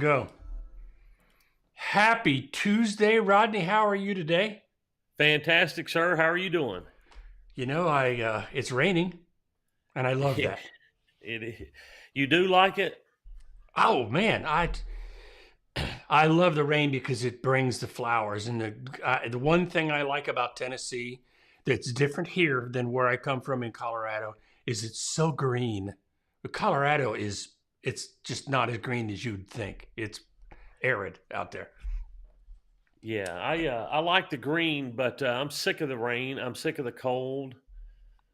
Go. Happy Tuesday, Rodney. How are you today? Fantastic, sir. How are you doing? It's raining, and I love Yeah, that. you do like it? Oh man, I love the rain because it brings the flowers. And the one thing I like about Tennessee that's different here than where I come from in Colorado is it's so green. But Colorado it's just not as green as you'd think. It's arid out there. Yeah, I like the green, but I'm sick of the rain. I'm sick of the cold. I'm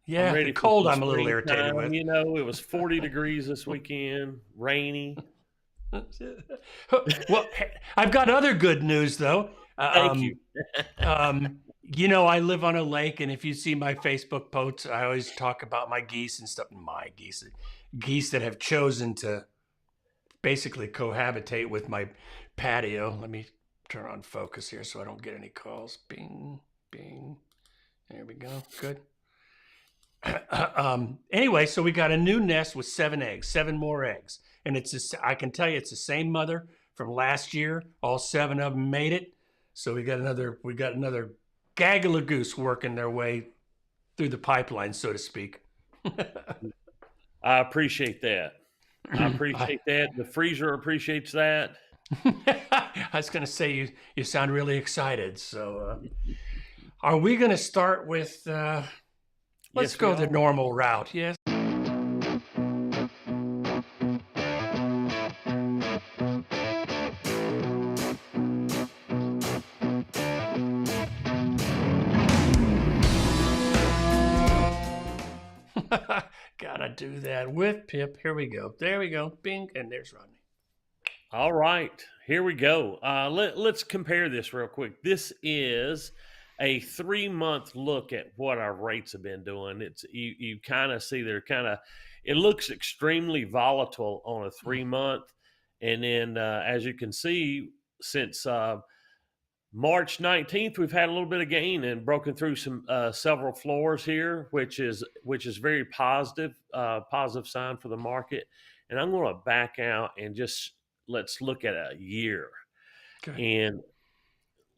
Yeah, the ready for cold some I'm a little irritated springtime. with. It was 40 degrees this weekend, rainy. Well, I've got other good news though. Thank you. I live on a lake, and if you see my Facebook posts, I always talk about my geese and stuff. My geese that have chosen to basically cohabitate with my patio. Let me turn on focus here so I don't get any calls. Bing, bing. There we go. Good. Anyway, so we got a new nest with 7 eggs, 7 more eggs, and I can tell you it's the same mother from last year. All 7 of them made it. So we got another gaggle of goose working their way through the pipeline, so to speak. I appreciate that. I I, appreciate that. The freezer appreciates that. I was going to say you sound really excited. So are we going to start with? Let's Yes, we go the are. normal route. Yes. Gotta do that with Pip. Here we go. There we go. Bing, and there's Rodney. All right, here we go. Let's compare this real quick. This is a 3 month look at what our rates have been doing. You kind of see it looks extremely volatile on a 3 month, and then as you can see, since March 19th, we've had a little bit of gain and broken through some several floors here, which is very positive sign for the market. And I'm going to back out and just let's look at a year. Okay. And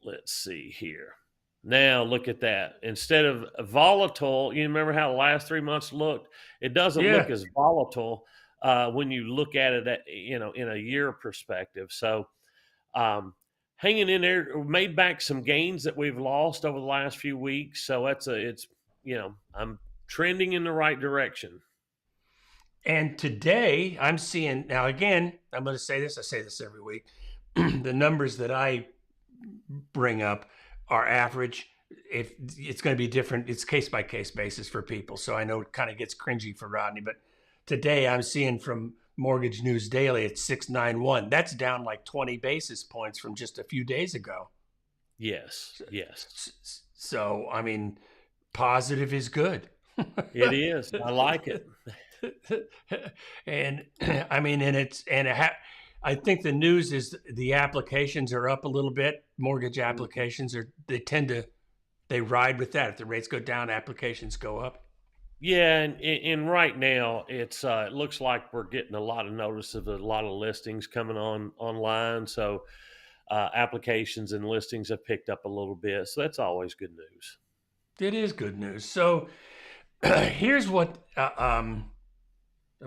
let's see here. Now look at that. Instead of volatile, you remember how the last 3 months looked? It doesn't look Yeah. as volatile when you look at it in a year perspective. So um, hanging in there, made back some gains that we've lost over the last few weeks. So I'm trending in the right direction. And today I'm seeing, now again, I'm going to say this, I say this every week. The numbers that I bring up are average. If it's going to be different, it's case by case basis for people. So I know it kind of gets cringy for Rodney, but today I'm seeing from Mortgage News Daily at 691. That's down like 20 basis points from just a few days ago. Yes, yes. So, I mean, positive is good. It is. I like it. And I mean, I think the news is the applications are up a little bit. Mortgage applications they ride with that. If the rates go down, applications go up. Yeah, and right now it looks like we're getting a lot of notice of a lot of listings coming online. So applications and listings have picked up a little bit. So that's always good news. It is good news. So here's what I'm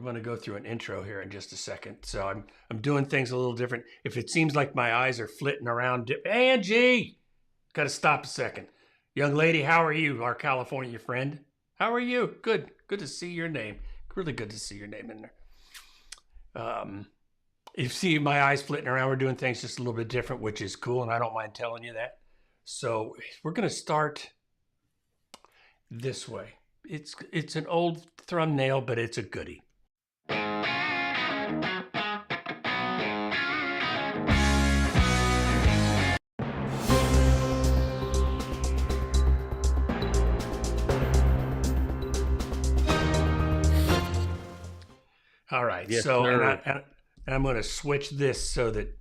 going to go through an intro here in just a second. So I'm doing things a little different. If it seems like my eyes are flitting around, Angie, got to stop a second. Young lady, how are you? Our California friend. How are you? Good. Good to see your name. Really good to see your name in there. You see my eyes flitting around. We're doing things just a little bit different, which is cool, and I don't mind telling you that. So we're going to start this way. It's an old thumbnail, but it's a goodie. All right. Yes, So, sir. and I'm going to switch this so that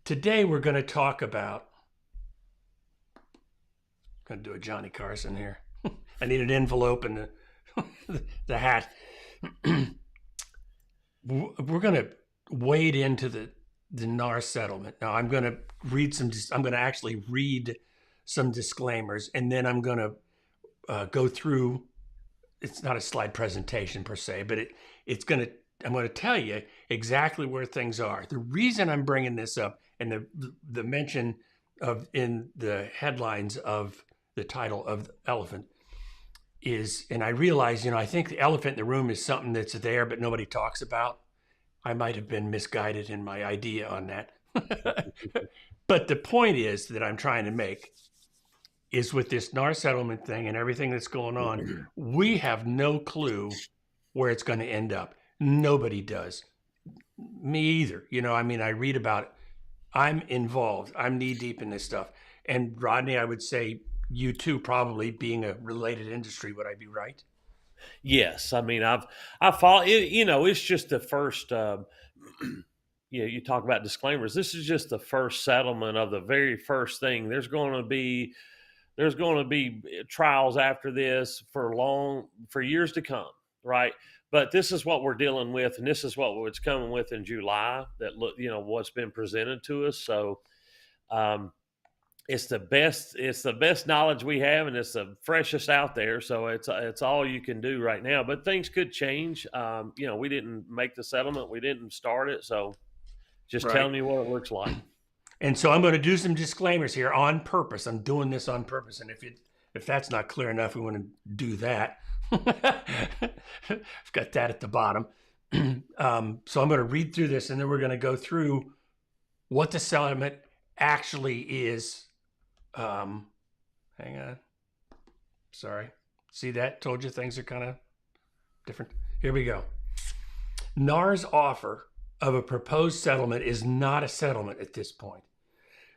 today we're going to talk about. I'm going to do a Johnny Carson here. I need an envelope and the hat. We're going to wade into the NAR settlement. Now I'm going to I'm going to actually read some disclaimers, and then I'm going to go through. It's not a slide presentation per se, but I'm going to tell you exactly where things are. The reason I'm bringing this up, and the mention of in the headlines of the title of the elephant is, and I realize, I think the elephant in the room is something that's there, but nobody talks about. I might have been misguided in my idea on that. But the point is that I'm trying to make is with this NAR settlement thing and everything that's going on, we have no clue where it's going to end up. Nobody does. Me either. I read about it. I'm involved. I'm knee deep in this stuff. And Rodney, I would say you too, probably being a related industry. Would I be right? Yes, I mean I follow it. It's just the first. You talk about disclaimers. This is just the first settlement of the very first thing. There's going to be trials after this for years to come, right? But this is what we're dealing with, and this is what it's coming with in July. What's been presented to us. So it's the best knowledge we have, and it's the freshest out there. So it's all you can do right now. But things could change. We didn't make the settlement, we didn't start it, so just telling you what it looks like. And so I'm going to do some disclaimers here on purpose. I'm doing this on purpose, and if that's not clear enough, we want to do that. I've got that at the bottom. So I'm going to read through this, and then we're going to go through what the settlement actually is. Hang on. Sorry. See that? Told you things are kind of different. Here we go. NAR's offer of a proposed settlement is not a settlement at this point.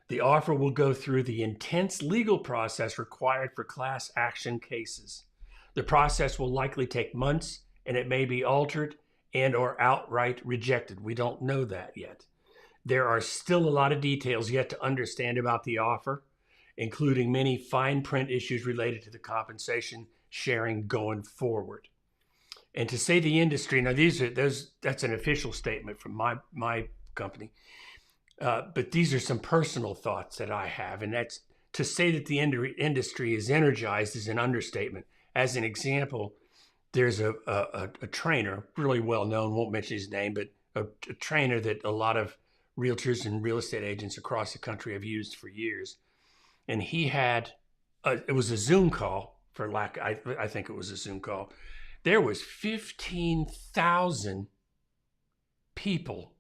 The offer will go through the intense legal process required for class action cases. The process will likely take months, and it may be altered and or outright rejected. We don't know that yet. There are still a lot of details yet to understand about the offer, including many fine print issues related to the compensation sharing going forward. And to say the industry, now that's an official statement from my company, but these are some personal thoughts that I have, and that's to say that the industry is energized is an understatement. As an example, there's a trainer, really well known, won't mention his name, but a trainer that a lot of realtors and real estate agents across the country have used for years. And he had, it was a Zoom call I think it was a Zoom call. There was 15,000 people,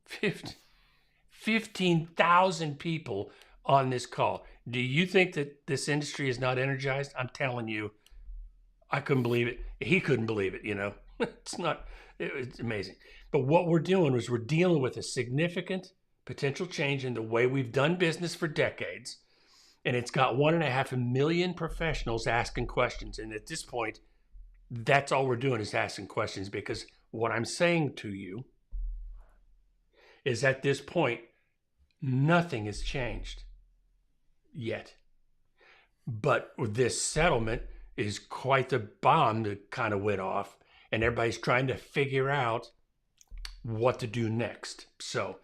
15,000 people on this call. Do you think that this industry is not energized? I'm telling you, I couldn't believe it. He couldn't believe it, it's amazing. But what we're doing is we're dealing with a significant potential change in the way we've done business for decades. And it's got 1.5 million professionals asking questions. And at this point, that's all we're doing is asking questions, because what I'm saying to you is at this point, nothing has changed yet. But this settlement is quite the bomb that kind of went off, and everybody's trying to figure out what to do next. So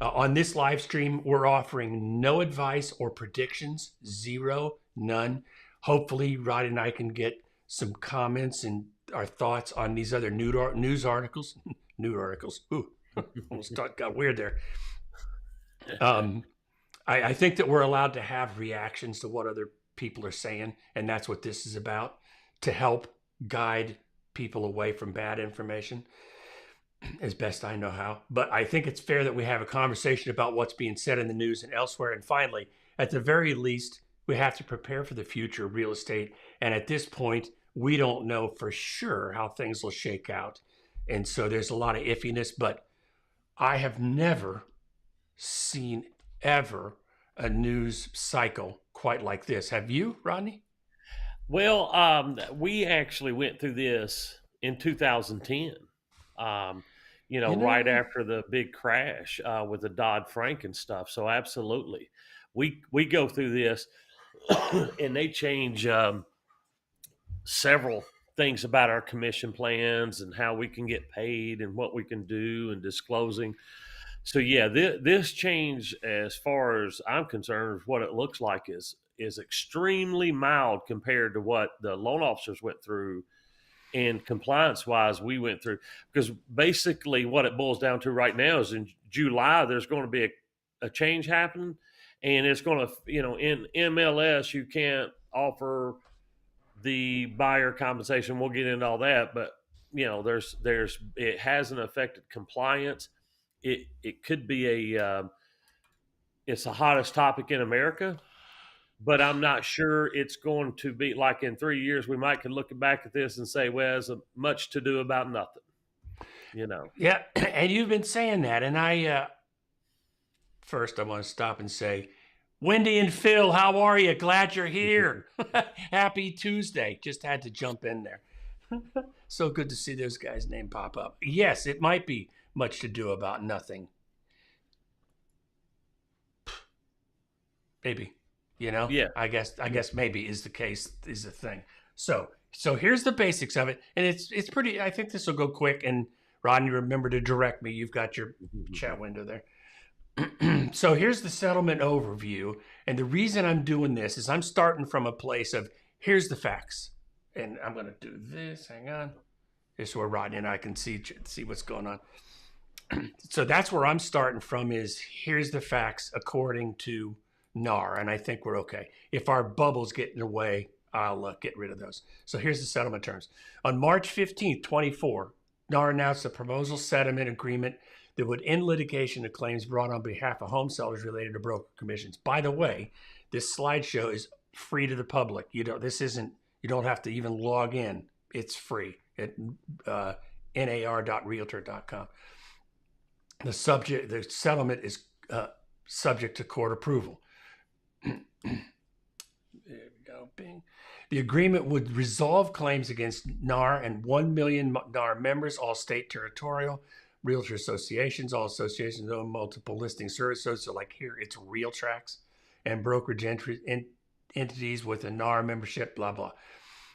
on this live stream, we're offering no advice or predictions, zero, none. Hopefully, Rod and I can get some comments and our thoughts on these other news articles. News articles. Ooh, almost got weird there. I think that we're allowed to have reactions to what other people are saying, and that's what this is about, to help guide people away from bad information as best I know how. But I think it's fair that we have a conversation about what's being said in the news and elsewhere. And finally, at the very least, we have to prepare for the future of real estate. And at this point, we don't know for sure how things will shake out. And so there's a lot of iffiness, but I have never seen ever a news cycle quite like this. Have you, Rodney? Well, we actually went through this in 2010, right after the big crash with the Dodd-Frank and stuff. So absolutely, we go through this and they change several things about our commission plans and how we can get paid and what we can do and disclosing. So yeah, this change, as far as I'm concerned, what it looks like is extremely mild compared to what the loan officers went through, and compliance wise we went through. Because basically what it boils down to right now is in July there's going to be a change happening, and it's going to, in MLS you can't offer the buyer compensation. We'll get into all that, but there's it hasn't affected compliance. It could be it's the hottest topic in America, but I'm not sure it's going to be like in 3 years. We might could look back at this and say, well, there's much to do about nothing, Yeah, and you've been saying that, and first I want to stop and say, Wendy and Phil, how are you? Glad you're here. Happy Tuesday. Just had to jump in there. So good to see those guys' name pop up. Yes, it might be much to do about nothing. Maybe, Yeah. I guess maybe is the case, is the thing. So here's the basics of it, and it's pretty. I think this will go quick. And Rodney, remember to direct me. You've got your chat window there. So here's the settlement overview, and the reason I'm doing this is I'm starting from a place of here's the facts, and I'm going to do this. Hang on, this is where Rodney and I can see what's going on. So that's where I'm starting from. Is here's the facts according to NAR, and I think we're okay. If our bubbles get in the way, I'll get rid of those. So here's the settlement terms. On March 15th, 24, NAR announced a proposal settlement agreement that would end litigation of claims brought on behalf of home sellers related to broker commissions. By the way, this slideshow is free to the public. You don't have to even log in. It's free at nar.realtor.com. The settlement is subject to court approval. There we go. Bing. The agreement would resolve claims against NAR and 1 million NAR members, all state, territorial, realtor associations. All associations own multiple listing services. So like here, it's RealTrax, and brokerage entities with a NAR membership, blah, blah.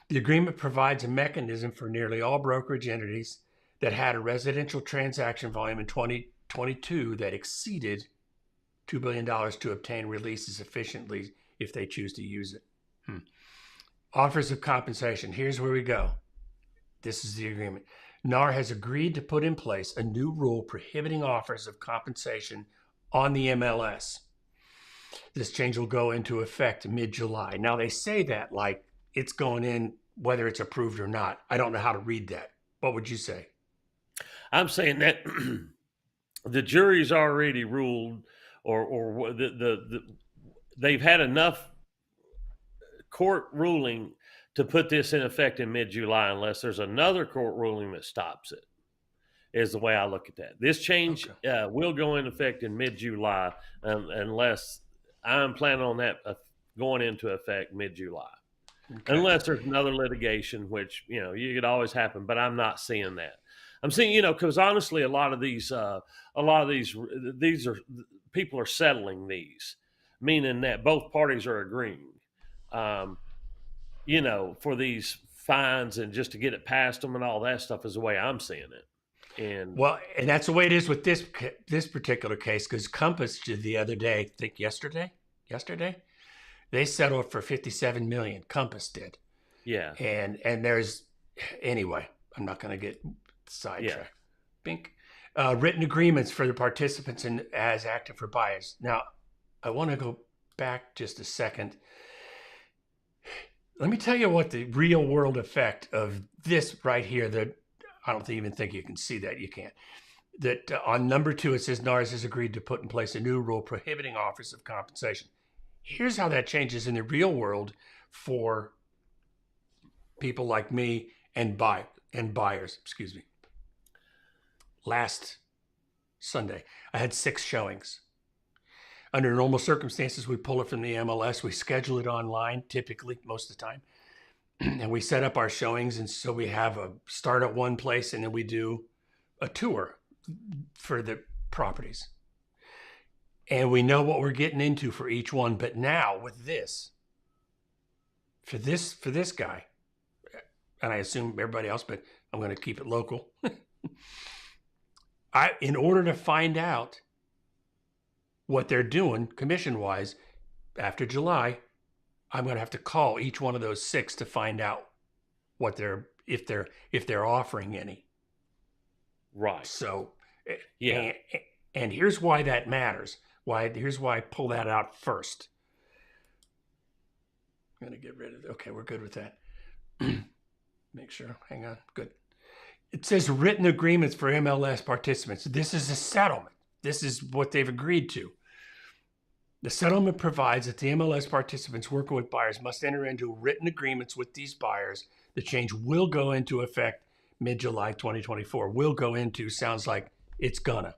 The agreement provides a mechanism for nearly all brokerage entities that had a residential transaction volume in 2022 that exceeded $2 billion to obtain releases efficiently if they choose to use it. Offers of compensation. Here's where we go. This is the agreement. NAR has agreed to put in place a new rule prohibiting offers of compensation on the MLS. This change will go into effect mid-July. Now, they say that like it's going in whether it's approved or not. I don't know how to read that. What would you say? I'm saying that the jury's already ruled, or they've had enough court ruling to put this in effect in mid-July, unless there's another court ruling that stops it, is the way I look at that. This change will go into effect in mid-July, unless I'm planning on that going into effect mid-July. Okay. Unless there's another litigation, which, you could always happen, but I'm not seeing that. I'm seeing, because honestly, a lot of these are people are settling these, meaning that both parties are agreeing, for these fines and just to get it past them and all that stuff is the way I'm seeing it. And that's the way it is with this particular case, because Compass the other day, I think yesterday, they settled for $57 million. Compass did. Yeah. And there's, anyway, I'm not going to get sidetracked. Yeah. Bink. Written agreements for the participants as active for buyers. Now, I want to go back just a second. Let me tell you what the real world effect of this right here, that I don't even think you can see that. You can't. That on number 2, it says NAR has agreed to put in place a new rule prohibiting offers of compensation. Here's how that changes in the real world for people like me and buyers. Excuse me. Last Sunday, I had 6 showings. Under normal circumstances, we pull it from the MLS. We schedule it online, typically, most of the time. And we set up our showings. And so we have a start at one place, and then we do a tour for the properties. And we know what we're getting into for each one. But now with this, for this guy, and I assume everybody else, but I'm going to keep it local. In order to find out what they're doing commission wise after July, I'm going to have to call each one of those 6 to find out what if they're offering any. Right. So, Yeah. and here's why that matters. Here's why I pull that out first. I'm going to get rid of it. Okay, we're good with that. Make sure. Hang on. Good. It says written agreements for MLS participants. This is a settlement. This is what they've agreed to. The settlement provides that the MLS participants working with buyers must enter into written agreements with these buyers. The change will go into effect mid-July 2024. Will go into sounds like it's gonna.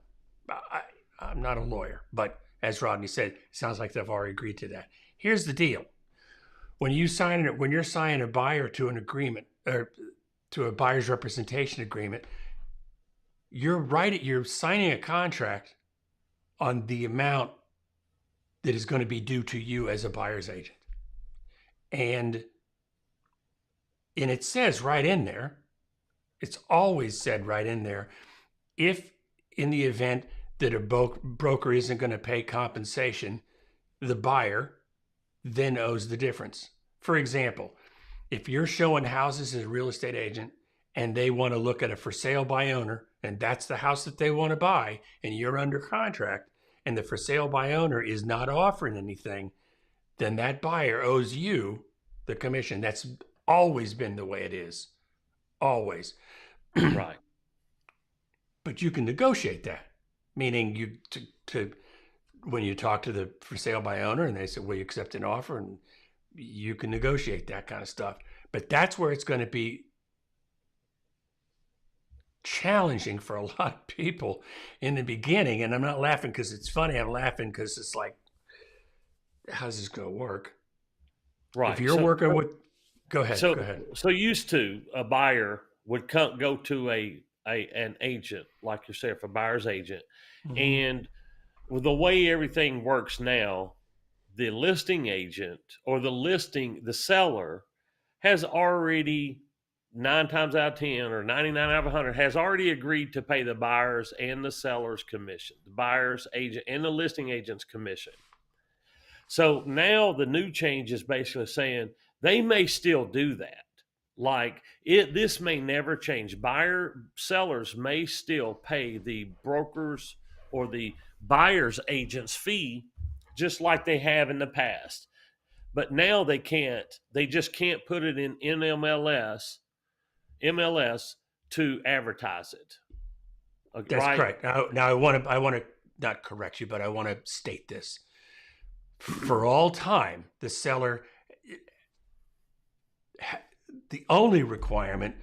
I'm not a lawyer, but as Rodney said, it sounds like they've already agreed to that. Here's the deal. When you're signing a buyer to an agreement or to a buyer's representation agreement, you're signing a contract on the amount that is going to be due to you as a buyer's agent. And it says right in there, it's always said right in there, if in the event that a broker isn't going to pay compensation, the buyer then owes the difference. For example, if you're showing houses as a real estate agent and they want to look at a for sale by owner, and that's the house that they want to buy, and you're under contract, and the for sale by owner is not offering anything, then that buyer owes you the commission. That's always been the way it is. Always. Right. But you can negotiate that, meaning when you talk to the for sale by owner and they say, will you accept an offer? And you can negotiate that kind of stuff. But that's where it's going to be challenging for a lot of people in the beginning. And I'm not laughing because it's funny. I'm laughing because it's like, how's this going to work? Right. If you're working with, go ahead. So used to, a buyer would go to an agent like yourself, a buyer's agent. Mm-hmm. And with the way everything works now, the listing agent or the seller has already 9 times out of 10 or 99 out of 100 has already agreed to pay the buyers and the seller's commission, the buyer's agent and the listing agent's commission. So now the new change is basically saying they may still do that. Like this may never change. Sellers may still pay the brokers or the buyer's agent's fee just like they have in the past. But now they just can't put it in MLS to advertise it. Okay, that's correct. Now I want to not correct you, but I want to state this. For all time, the seller, the only requirement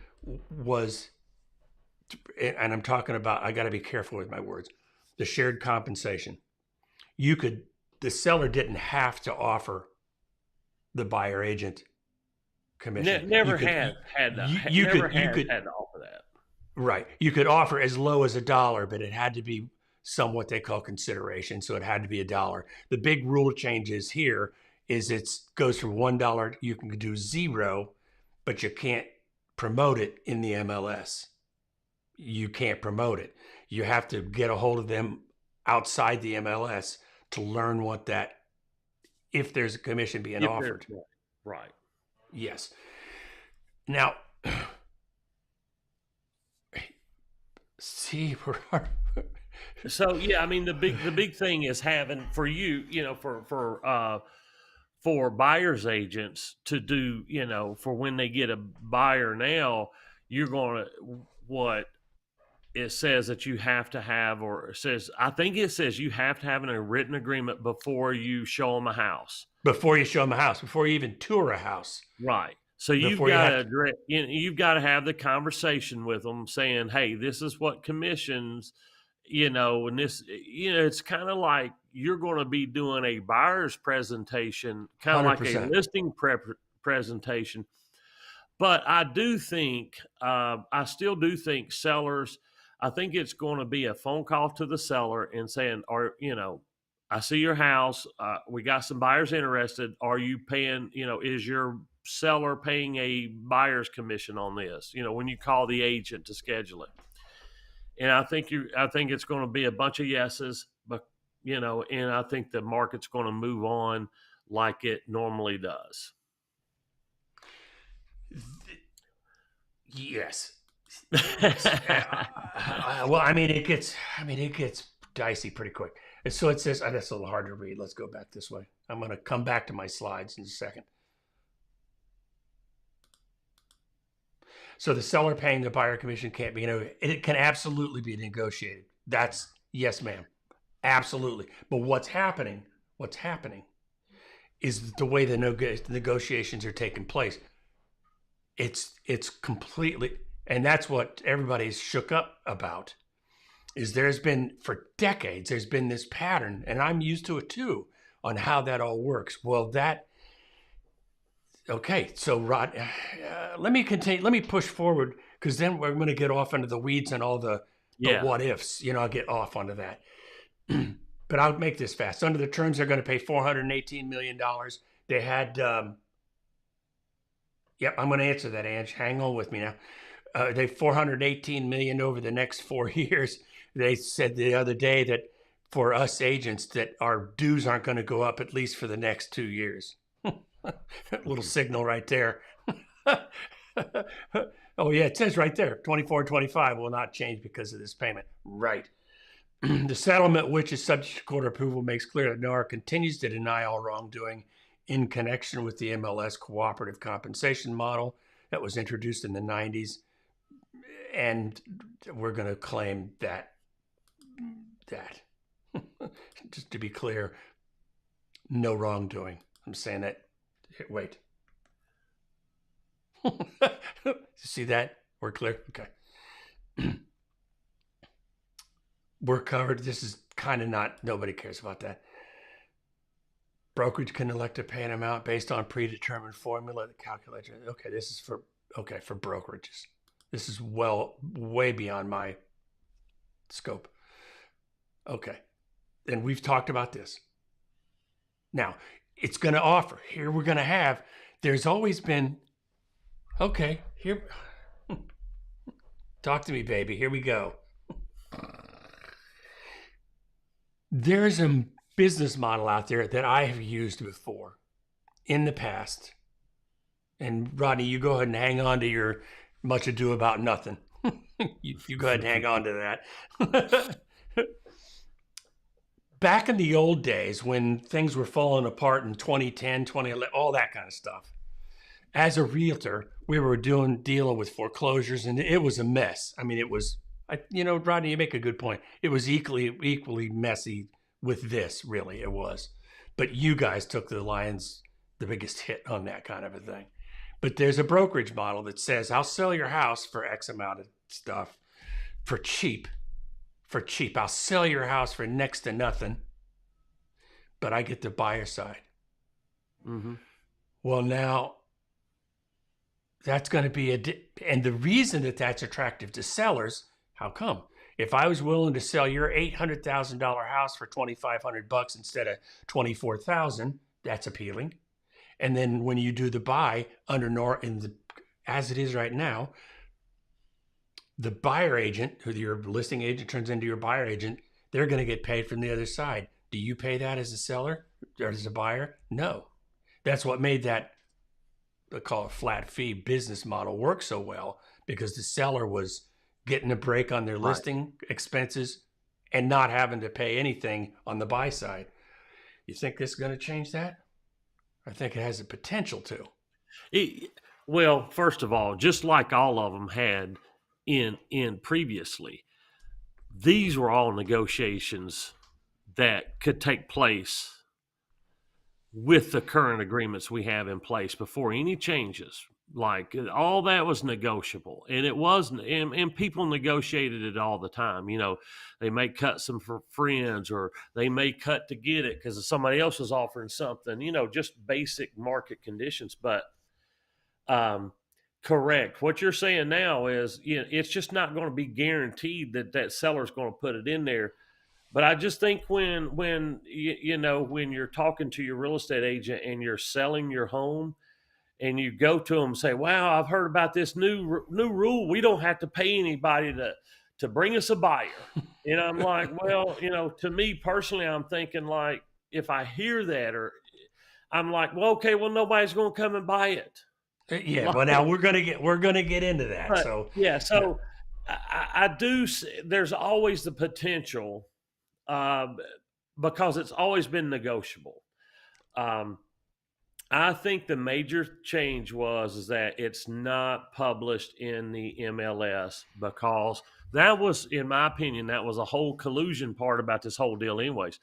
was, and I'm talking about, I got to be careful with my words, the shared compensation. The seller didn't have to offer the buyer agent commission. Never had to offer that. Right. You could offer as low as $1, but it had to be somewhat they call consideration. So it had to be $1. The big rule changes here is it goes from $1. You can do 0, but you can't promote it in the MLS. You can't promote it. You have to get a hold of them outside the MLS to learn if there's a commission being offered. Right. Yes. Now, So yeah, I mean the big thing is having for you, for buyers agents to do, for when they get a buyer now, you're going to what it says that you have to have, I think it says you have to have a written agreement before you show them a house. Before you show them a house, before you even tour a house. Right. So you've got to have the conversation with them saying, hey, this is what commissions, and this, it's kind of like you're going to be doing a buyer's presentation, kind of 100%. like a listing presentation. But I still do think sellers, I think it's going to be a phone call to the seller and saying, I see your house. We got some buyers interested. Are you paying, is your seller paying a buyer's commission on this? When you call the agent to schedule it. And I think it's going to be a bunch of yeses, but and I think the market's going to move on like it normally does. Yes. Well, it gets dicey pretty quick. And so it says, that's a little hard to read. Let's go back this way. I'm going to come back to my slides in a second. So the seller paying the buyer commission can't be, it can absolutely be negotiated. That's yes, ma'am. Absolutely. But what's happening is the way the negotiations are taking place. It's completely, and that's what everybody's shook up about, is there's been, for decades, there's been this pattern, and I'm used to it too, on how that all works. Well, okay, so Rod, let me continue. Let me push forward, because then we're going to get off into the weeds and all the what ifs. I'll get off onto that. But I'll make this fast. Under the terms, they're going to pay $418 million. They had, yep, I'm going to answer that, Ange. Hang on with me now. They $418 million over the next 4 years. They said the other day that for us agents that our dues aren't going to go up at least for the next 2 years. Little signal right there. Oh yeah, it says right there, 24 and 25 will not change because of this payment. Right. The settlement, which is subject to court approval, makes clear that NAR continues to deny all wrongdoing in connection with the MLS cooperative compensation model that was introduced in the 90s. And we're going to claim that just to be clear, no wrongdoing. I'm saying that. Wait. See that? We're clear? Okay. We're covered. This is kind of not, nobody cares about that. Brokerage can elect to pay an amount based on predetermined formula that calculates. Okay, this is for brokerages. This is way beyond my scope. Okay. And we've talked about this. Now, it's going to offer. Here we're going to have, there's always been, okay, here, talk to me, baby. Here we go. There's a business model out there that I have used before in the past. And Rodney, you go ahead and hang on to your much ado about nothing. you go ahead and hang on to that. Back in the old days when things were falling apart in 2010, 2011, all that kind of stuff, as a realtor, we were dealing with foreclosures, and it was a mess. It was, Rodney, you make a good point. It was equally messy with this, really, it was. But you guys took the biggest hit on that kind of a thing. But there's a brokerage model that says, I'll sell your house for X amount of stuff for cheap. I'll sell your house for next to nothing, but I get the buyer side. Mm-hmm. Well, now that's going to be and the reason that that's attractive to sellers, how come? If I was willing to sell your $800,000 house for $2,500 instead of $24,000, that's appealing. And then when you do the buy under NAR, as it is right now, the buyer agent, who your listing agent turns into your buyer agent, they're going to get paid from the other side. Do you pay that as a seller or as a buyer? No. That's what made that, they call it flat fee business model, work so well, because the seller was getting a break on their listing expenses and not having to pay anything on the buy side. You think this is going to change that? I think it has the potential to. Well, first of all, just like all of them had in previously, these were all negotiations that could take place with the current agreements we have in place before any changes. Like all that was negotiable, and it wasn't, and people negotiated it all the time. They may cut some for friends, or they may cut to get it because somebody else is offering something, just basic market conditions. But correct. What you're saying now is, it's just not going to be guaranteed that seller's going to put it in there. But I just think when you're talking to your real estate agent and you're selling your home, and you go to them and say, wow, I've heard about this new rule. We don't have to pay anybody to bring us a buyer. And I'm like, well, to me personally, I'm thinking like, if I hear that, or I'm like, well, okay, well, nobody's going to come and buy it. Yeah. Like, Well, now we're gonna get into that. but So yeah, so I do. There's always the potential, because it's always been negotiable. Um, I think the major change is that it's not published in the MLS, because that was, in my opinion, that was a whole collusion part about this whole deal, anyways.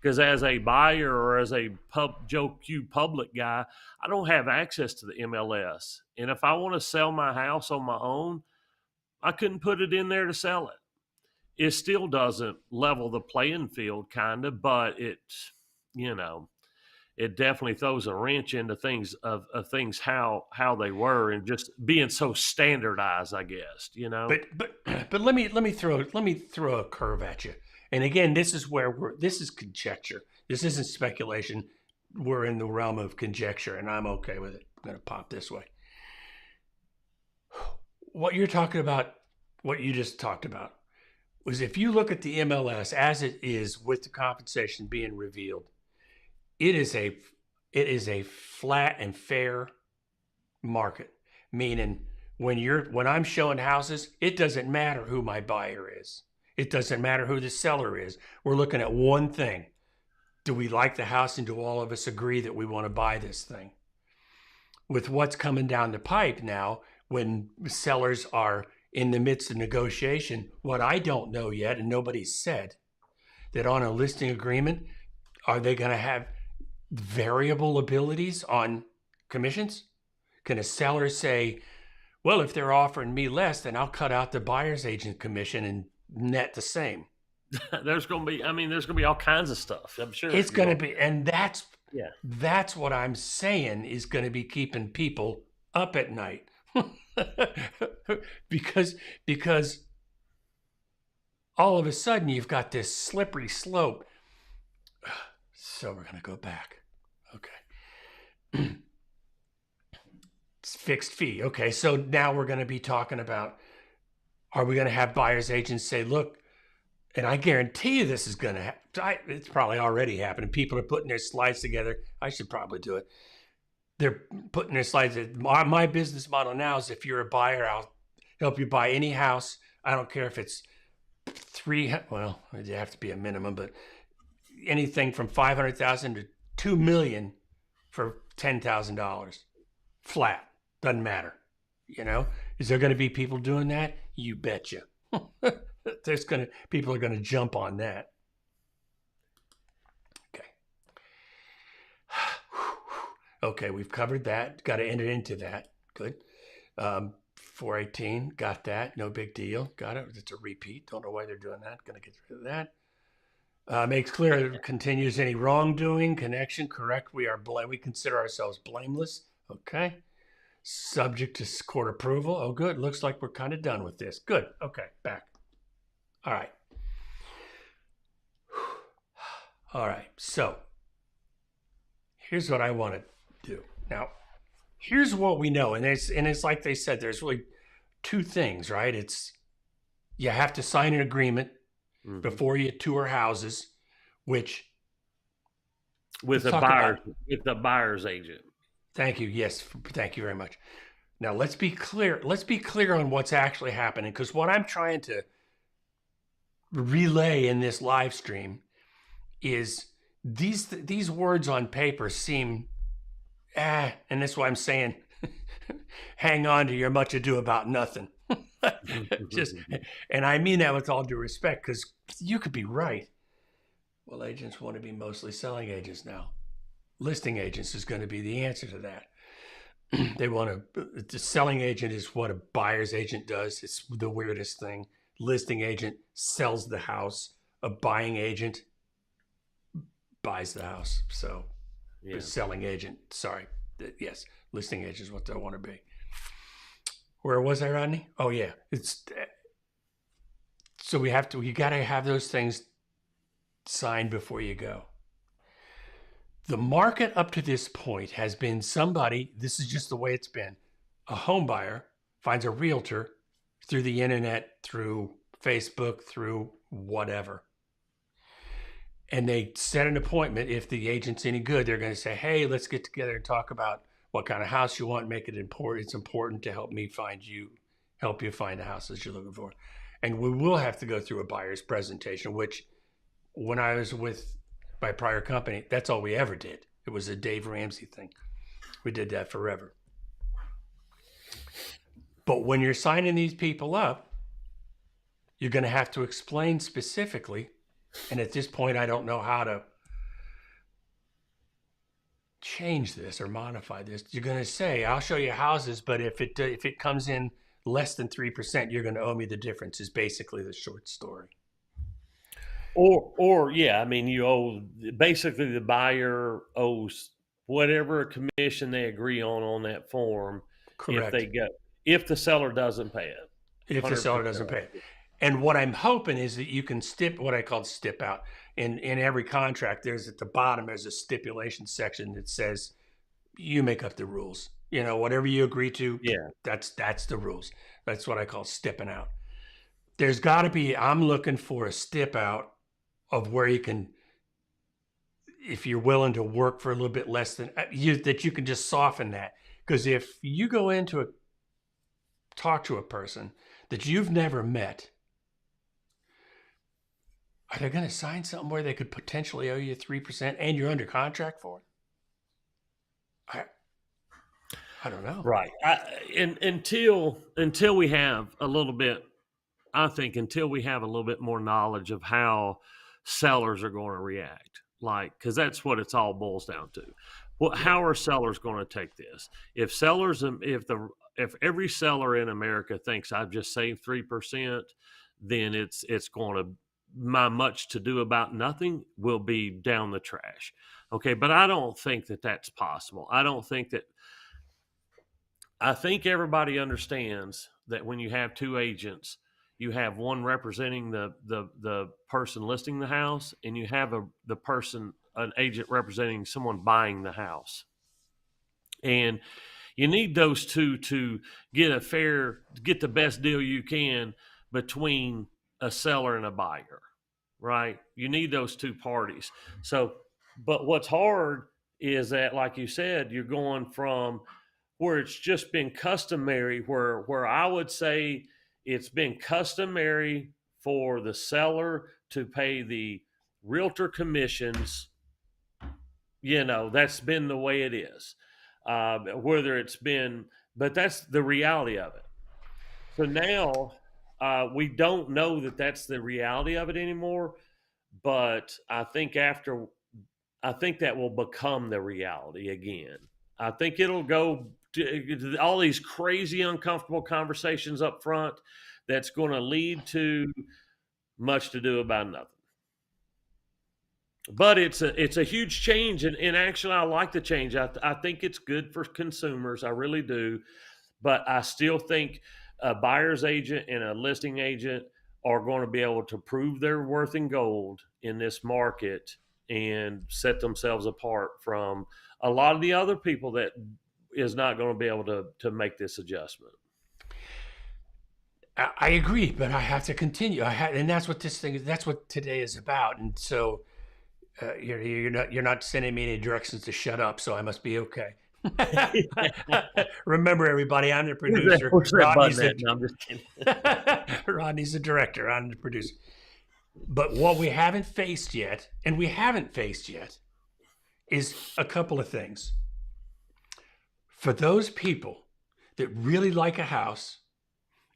Because as a buyer or as a Joe Q public guy, I don't have access to the MLS, and if I want to sell my house on my own, I couldn't put it in there to sell it. It still doesn't level the playing field, kind of, but you know it definitely throws a wrench into things of things how they were, and just being so standardized, I guess. but let me throw a curve at you. And again, this is conjecture. This isn't speculation. We're in the realm of conjecture, and I'm okay with it. I'm going to pop this way. What you're talking about, what you just talked about, was if you look at the MLS as it is with the compensation being revealed, it is a flat and fair market. Meaning, when I'm showing houses, it doesn't matter who my buyer is. It doesn't matter who the seller is. We're looking at one thing. Do we like the house, and do all of us agree that we want to buy this thing? With what's coming down the pipe now, when sellers are in the midst of negotiation, what I don't know yet, and nobody's said, that on a listing agreement, are they going to have variable abilities on commissions? Can a seller say, well, if they're offering me less, then I'll cut out the buyer's agent commission and net the same? There's going to be all kinds of stuff, I'm sure. It's going to be, and that's what I'm saying is going to be keeping people up at night. because all of a sudden you've got this slippery slope. So we're going to go back. Okay. It's fixed fee. Okay. So now we're going to be talking about, are we going to have buyer's agents say, look, and I guarantee you this is going to happen. It's probably already happening. People are putting their slides together. I should probably do it. They're putting their slides. My business model now is, if you're a buyer, I'll help you buy any house. I don't care if it's well, it'd have to be a minimum, but anything from $500,000 to $2 million for $10,000 flat. Doesn't matter. Is there going to be people doing that? You betcha. People are going to jump on that. Okay. Okay, we've covered that. Got to enter into that. Good. 418, got that. No big deal. Got it. It's a repeat. Don't know why they're doing that. Going to get rid of that. Makes clear it continues any wrongdoing, connection, correct. We consider ourselves blameless. Okay. Subject to court approval. Oh, good. Looks like we're kind of done with this. Good. Okay, back. All right. All right. So here's what I want to do. Now, here's what we know. And it's like they said, there's really two things, right? It's, you have to sign an agreement before you tour houses, which with the buyer's agent. Thank you. Yes. Thank you very much. Now let's be clear. Let's be clear on what's actually happening, because what I'm trying to relay in this live stream is these words on paper seem, and that's why I'm saying, hang on to your much ado about nothing. And I mean that with all due respect, because you could be right. Well, agents want to be mostly selling agents now. Listing agents is going to be the answer to that. The selling agent is what a buyer's agent does. It's the weirdest thing. Listing agent sells the house. A buying agent buys the house. So the selling agent, yes, listing agent is what they want to be. Where was I, Rodney? Oh yeah. So you got to have those things signed before you go. The market up to this point has been this is just the way it's been. A home buyer finds a realtor through the internet, through Facebook, through whatever. And they set an appointment. If the agent's any good, they're going to say, hey, let's get together and talk about what kind of house you want, make it important. It's important to help you find the houses you're looking for. And we will have to go through a buyer's presentation, which when I was with my prior company, that's all we ever did. It was a Dave Ramsey thing. We did that forever. But when you're signing these people up, you're going to have to explain specifically. And at this point, I don't know how to change this or modify this. You're going to say, I'll show you houses, but if it comes in less than 3%, you're going to owe me the difference, is basically the short story. Or yeah, I mean, you owe, basically the buyer owes whatever commission they agree on that form. Correct. If the seller doesn't pay it. If the seller doesn't pay it. And what I'm hoping is that you can what I call stip out. In every contract, there's at the bottom, there's a stipulation section that says you make up the rules. You know, whatever you agree to, that's the rules. That's what I call stipping out. There's got to be, I'm looking for a stip out of where you can, if you're willing to work for a little bit less than that you can just soften that. Because if you go into talk to a person that you've never met, are they going to sign something where they could potentially owe you 3% and you're under contract for it? I don't know. Right. Until we have a little bit, I think until we have a little bit more knowledge of how sellers are going to react, because that's what it's all boils down to. How are sellers going to take this? If every seller in America thinks I've just saved 3%, then it's going to, my much to do about nothing will be down the trash. Okay. But I don't think that that's possible. I think everybody understands that when you have two agents, you have one representing the person listing the house, and you have an agent representing someone buying the house. And you need those two to get the best deal you can between a seller and a buyer, right? You need those two parties. So, but what's hard is that, like you said, you're going from where it's just been customary, where I would say it's been customary for the seller to pay the realtor commissions. You know, that's been the way it is. But that's the reality of it. So now we don't know that that's the reality of it anymore, but I think that will become the reality again. I think it'll go to all these crazy, uncomfortable conversations up front that's going to lead to much to do about nothing. But it's a huge change, and actually I like the change. I think it's good for consumers. I really do. But I still think a buyer's agent and a listing agent are going to be able to prove their worth in gold in this market and set themselves apart from a lot of the other people that is not going to be able to make this adjustment. I agree, but I have to continue. And that's what that's what today is about. And so you're not sending me any directions to shut up, so I must be okay. Remember, everybody, I'm the producer. Rodney's the director. I'm the producer. But what we haven't faced yet, is a couple of things. For those people that really like a house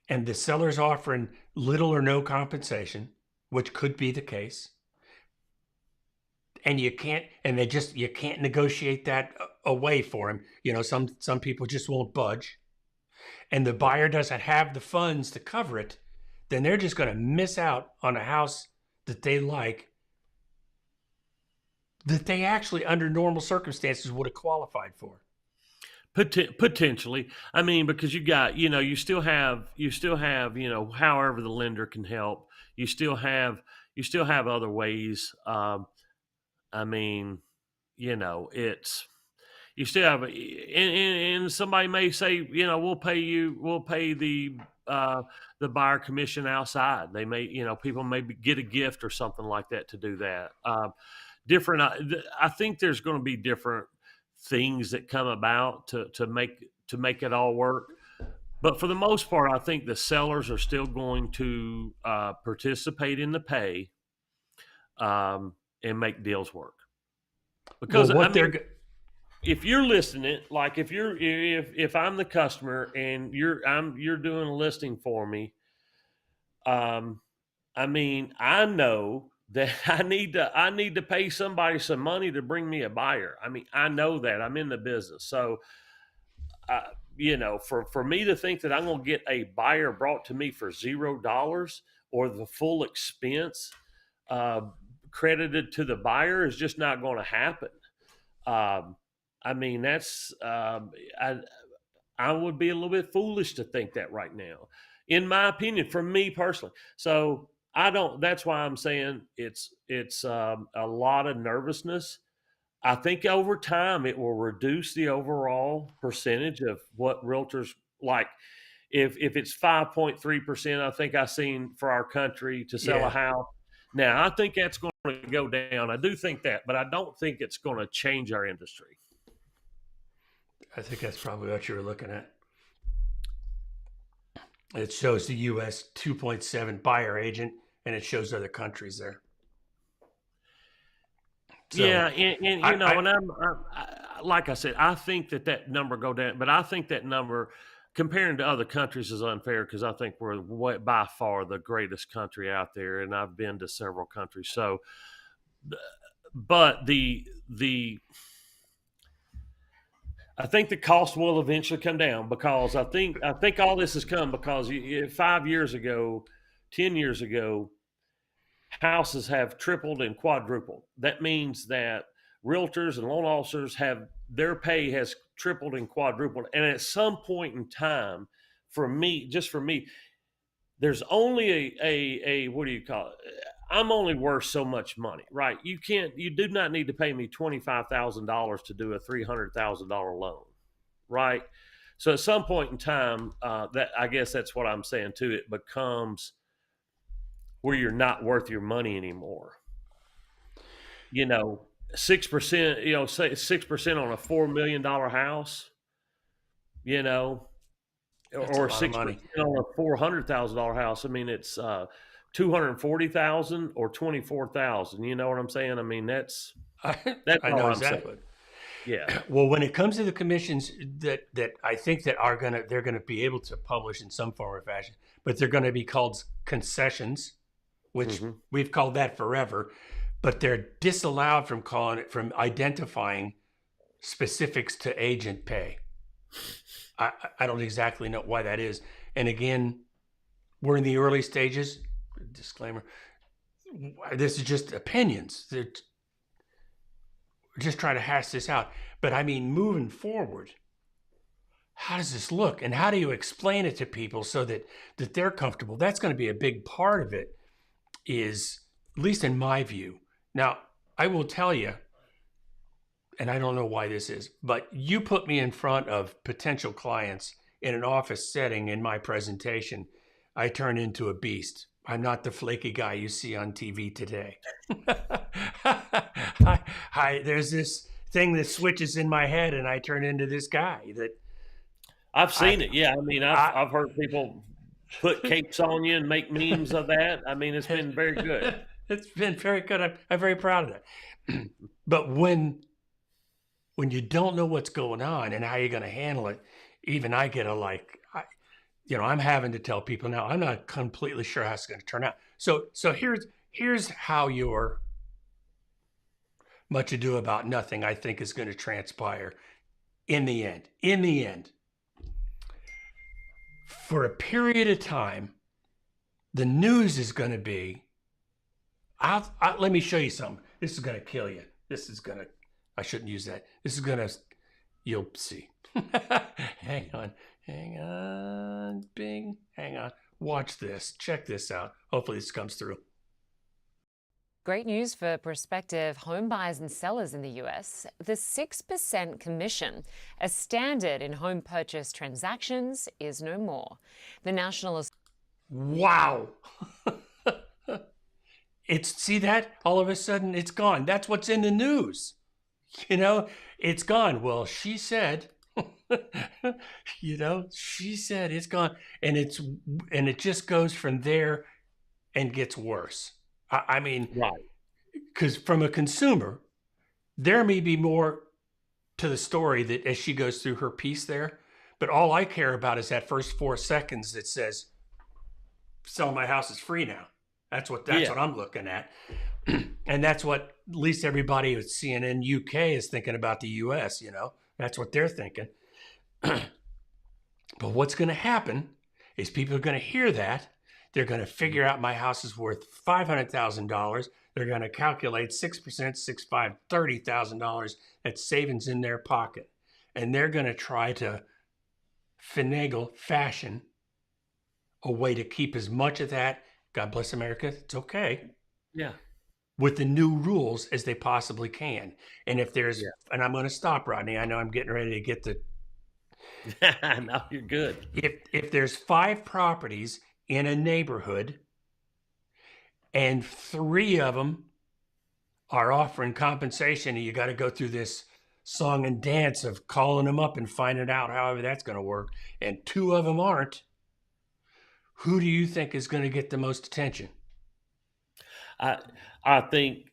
and the seller's offering little or no compensation, which could be the case, and you can't negotiate that away for him. You know, some people just won't budge, and the buyer doesn't have the funds to cover it, then they're just going to miss out on a house that they like, that they actually under normal circumstances would have qualified for. Potentially. I mean, because you still have, however the lender can help, you still have other ways. I mean, you still have, and somebody may say, we'll pay the the buyer commission outside. They may, people may get a gift or something like that to do that. Different. I think there's going to be different things that come about to make it all work. But for the most part, I think the sellers are still going to participate in the pay and make deals work. Because if you're listening, like if I'm the customer and you're doing a listing for me, I know that I need to pay somebody some money to bring me a buyer. I know that I'm in the business, so for me to think that I'm going to get a buyer brought to me for $0 or the full expense credited to the buyer is just not going to happen. That's I would be a little bit foolish to think that right now, in my opinion, for me personally. So I don't. That's why I'm saying it's a lot of nervousness. I think over time it will reduce the overall percentage of what realtors like. If it's 5.3%, I think I've seen for our country to sell a house. Now I think that's going to go down. I do think that, but I don't think it's going to change our industry. I think that's probably what you were looking at. It shows the U.S. 2.7 buyer agent, and it shows other countries there. So, I'm like I said, I think that number go down, but I think that number comparing to other countries is unfair because I think we're by far the greatest country out there, and I've been to several countries. So, but I think the cost will eventually come down because I think all this has come because 5 years ago, 10 years ago, houses have tripled and quadrupled. That means that realtors and loan officers their pay has tripled and quadrupled. And at some point in time, for me, there's only a what do you call it? I'm only worth so much money, right? You do not need to pay me $25,000 to do a $300,000 loan, right? So at some point in time, that I guess that's what I'm saying too. It becomes where you're not worth your money anymore. 6%, say 6% on a $4 million house, or 6% on a $400,000 house. It's $240,000 or $24,000. You know what I'm saying? That's I all know I'm exactly. saying. Yeah. Well, when it comes to the commissions that I think that they're gonna be able to publish in some form or fashion, but they're going to be called concessions, which we've called that forever, but they're disallowed from identifying specifics to agent pay. I don't exactly know why that is. And again, we're in the early stages. Disclaimer. This is just opinions. We're just trying to hash this out. But moving forward, how does this look? And how do you explain it to people so that they're comfortable? That's going to be a big part of it, is, at least in my view. Now, I will tell you, and I don't know why this is, but you put me in front of potential clients in an office setting in my presentation, I turn into a beast. I'm not the flaky guy you see on TV today. There's this thing that switches in my head and I turn into this guy that I've seen it. Yeah. I've heard people put capes on you and make memes of that. It's been very good. It's been very good. I'm very proud of that. But when you don't know what's going on and how you're going to handle it, even I get I'm having to tell people now, I'm not completely sure how it's going to turn out. So here's how your much ado about nothing, I think, is going to transpire in the end. In the end, for a period of time, the news is going to be, let me show you something. This is going to kill you. I shouldn't use that. You'll see. Hang on, Bing. Hang on. Watch this. Check this out. Hopefully this comes through. Great news for prospective home buyers and sellers in the US. The 6% commission, a standard in home purchase transactions, is no more. The National Wow. See that? All of a sudden it's gone. That's what's in the news. It's gone. Well, she said, she said it's gone. And it just goes from there and gets worse. I mean, Right. because from a consumer, there may be more to the story that as she goes through her piece there, but all I care about is that first 4 seconds that says, "Sell my house is free now." That's what I'm looking at, and that's what at least everybody at CNN UK is thinking about the US. That's what they're thinking. But what's going to happen is people are going to hear that. They're going to figure out my house is worth $500,000. They're going to calculate 6%, 6.5, $30,000. That's savings in their pocket. And they're going to try to fashion a way to keep as much of that, God bless America, it's okay. Yeah. With the new rules as they possibly can. And if there's, and I'm going to stop, Rodney. I know I'm getting ready to get the. No, you're good. If there's 5 properties in a neighborhood and 3 of them are offering compensation, and you got to go through this song and dance of calling them up and finding out however that's going to work, and 2 of them aren't, who do you think is going to get the most attention? I think